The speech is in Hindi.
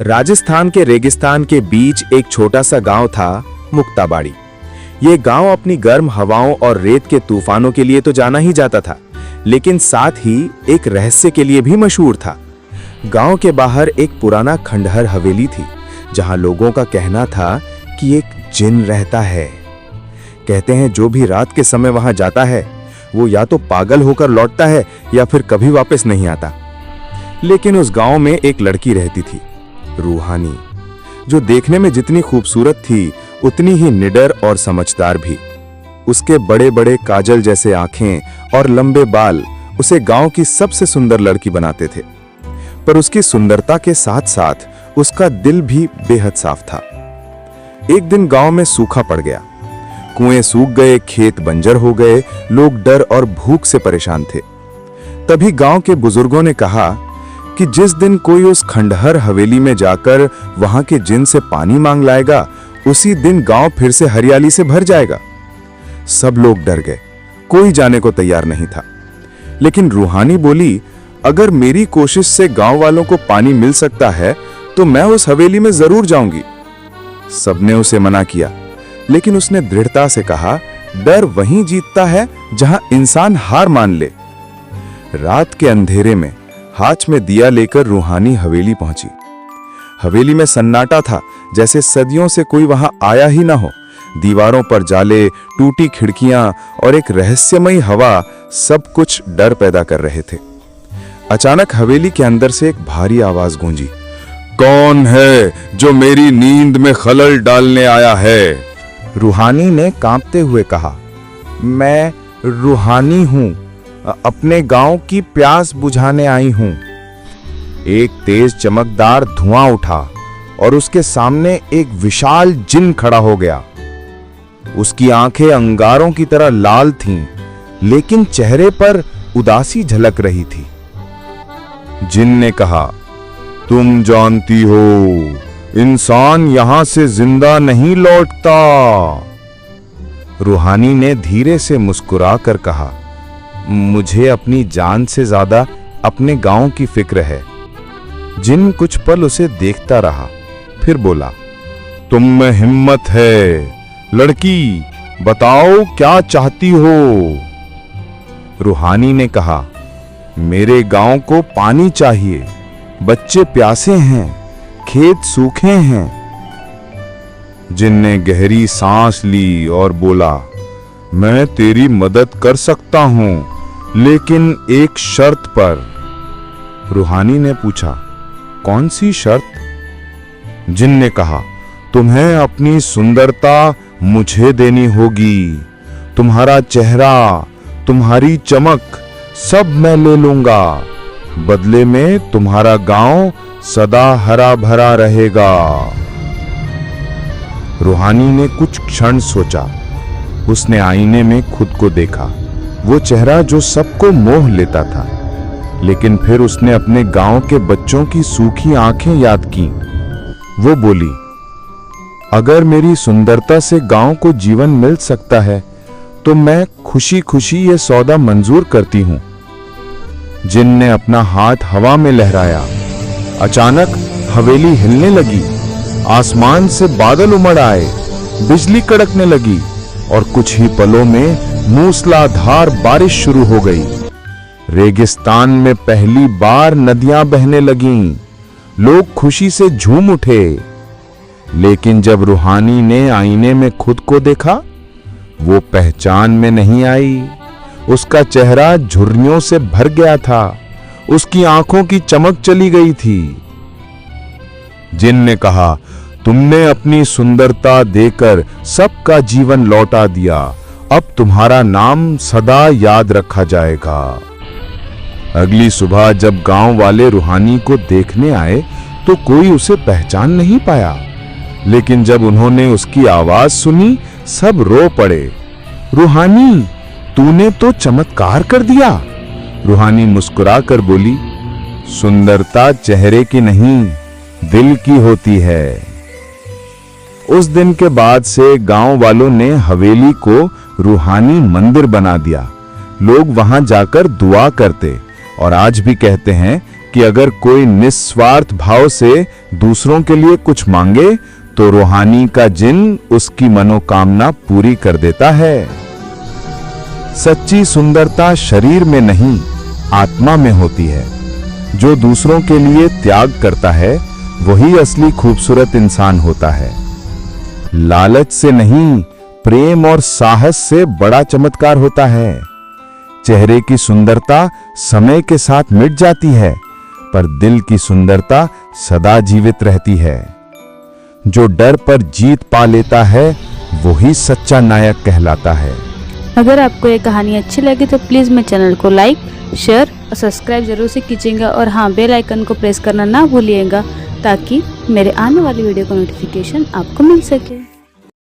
राजस्थान के रेगिस्तान के बीच एक छोटा सा गांव था, मुक्ताबाड़ी। ये गांव अपनी गर्म हवाओं और रेत के तूफानों के लिए तो जाना ही जाता था, लेकिन साथ ही एक रहस्य के लिए भी मशहूर था। गांव के बाहर एक पुराना खंडहर हवेली थी, जहां लोगों का कहना था कि एक जिन रहता है। कहते हैं जो भी रात के समय वहां जाता है, वो या तो पागल होकर लौटता है या फिर कभी वापस नहीं आता। लेकिन उस गांव में एक लड़की रहती थी, रूहानी, जो देखने में जितनी खूबसूरत थी उतनी ही निडर और समझदार भी। उसके बड़े बड़े काजल जैसे आंखें और लंबे बाल उसे गांव की सबसे सुंदर लड़की बनाते थे। पर उसकी सुंदरता के साथ साथ उसका दिल भी बेहद साफ था। एक दिन गांव में सूखा पड़ गया, कुएं सूख गए, खेत बंजर हो गए, लोग डर और भूख से परेशान थे। तभी गांव के बुजुर्गों ने कहा कि जिस दिन कोई उस खंडहर हवेली में जाकर वहां के जिन से पानी मांग लाएगा, उसी दिन गांव फिर से हरियाली से भर जाएगा। सब लोग डर गए, कोई जाने को तैयार नहीं था। लेकिन रूहानी बोली, अगर मेरी कोशिश से गांव वालों को पानी मिल सकता है तो मैं उस हवेली में जरूर जाऊंगी। सबने उसे मना किया, लेकिन उसने दृढ़ता से कहा, डर वहीं जीतता है जहां इंसान हार मान ले। रात के अंधेरे में हाथ में दिया लेकर रूहानी हवेली पहुंची। हवेली में सन्नाटा था, जैसे सदियों से कोई वहां आया ही ना हो। दीवारों पर जाले, टूटी खिड़कियां और एक रहस्यमयी हवा सब कुछ डर पैदा कर रहे थे। अचानक हवेली के अंदर से एक भारी आवाज गूंजी, कौन है जो मेरी नींद में खलल डालने आया है? रूहानी ने कांपते हुए कहा, मैं रूहानी हूं, अपने गांव की प्यास बुझाने आई हूं। एक तेज चमकदार धुआं उठा और उसके सामने एक विशाल जिन खड़ा हो गया। उसकी आंखें अंगारों की तरह लाल थीं, लेकिन चेहरे पर उदासी झलक रही थी। जिन ने कहा, तुम जानती हो, इंसान यहां से जिंदा नहीं लौटता। रूहानी ने धीरे से मुस्कुराकर कहा, मुझे अपनी जान से ज्यादा अपने गांव की फिक्र है। जिन कुछ पल उसे देखता रहा, फिर बोला, तुम में हिम्मत है लड़की, बताओ क्या चाहती हो? रूहानी ने कहा, मेरे गांव को पानी चाहिए, बच्चे प्यासे हैं, खेत सूखे हैं। जिन ने गहरी सांस ली और बोला, मैं तेरी मदद कर सकता हूं, लेकिन एक शर्त पर। रूहानी ने पूछा, कौन सी शर्त? जिन ने कहा, तुम्हें अपनी सुंदरता मुझे देनी होगी। तुम्हारा चेहरा, तुम्हारी चमक सब मैं ले लूंगा। बदले में तुम्हारा गांव सदा हरा भरा रहेगा। रूहानी ने कुछ क्षण सोचा। उसने आईने में खुद को देखा, वो चेहरा जो सबको मोह लेता था। लेकिन फिर उसने अपने गांव के बच्चों की सूखी आंखें याद की। वो बोली, अगर मेरी सुंदरता से गांव को जीवन मिल सकता है तो मैं खुशी खुशी ये सौदा मंजूर करती हूं। जिन ने अपना हाथ हवा में लहराया। अचानक हवेली हिलने लगी, आसमान से बादल उमड़ आए, बिजली कड़कने लगी और कुछ ही पलों में मूसलाधार बारिश शुरू हो गई। रेगिस्तान में पहली बार नदियां बहने लगीं। लोग खुशी से झूम उठे। लेकिन जब रूहानी ने आईने में खुद को देखा, वो पहचान में नहीं आई। उसका चेहरा झुर्रियों से भर गया था, उसकी आंखों की चमक चली गई थी। जिन ने कहा, तुमने अपनी सुंदरता देकर सबका जीवन लौटा दिया, अब तुम्हारा नाम सदा याद रखा जाएगा। अगली सुबह जब गांव वाले रूहानी को देखने आए तो कोई उसे पहचान नहीं पाया। लेकिन जब उन्होंने उसकी आवाज सुनी, सब रो पड़े। रूहानी, तूने तो चमत्कार कर दिया। रूहानी मुस्कुराकर बोली, सुंदरता चेहरे की नहीं, दिल की होती है। उस दिन के बाद से गांव वालों ने हवेली को रूहानी मंदिर बना दिया। लोग वहां जाकर दुआ करते और आज भी कहते हैं कि अगर कोई निस्वार्थ भाव से दूसरों के लिए कुछ मांगे तो रूहानी का जिन उसकी मनोकामना पूरी कर देता है। सच्ची सुंदरता शरीर में नहीं, आत्मा में होती है। जो दूसरों के लिए त्याग करता है वही असली खूबसूरत इंसान होता है। लालच से नहीं, प्रेम और साहस से बड़ा चमत्कार होता है। चेहरे की सुंदरता समय के साथ मिट जाती है, पर दिल की सुंदरता सदा जीवित रहती है। जो डर पर जीत पा लेता है वही सच्चा नायक कहलाता है। अगर आपको ये कहानी अच्छी लगी तो प्लीज़ मेरे चैनल को लाइक, शेयर और सब्सक्राइब जरूर से कीजिएगा और हाँ, बेल आइकन को प्रेस करना ना भूलिएगा ताकि मेरे आने वाली वीडियो का नोटिफिकेशन आपको मिल सके।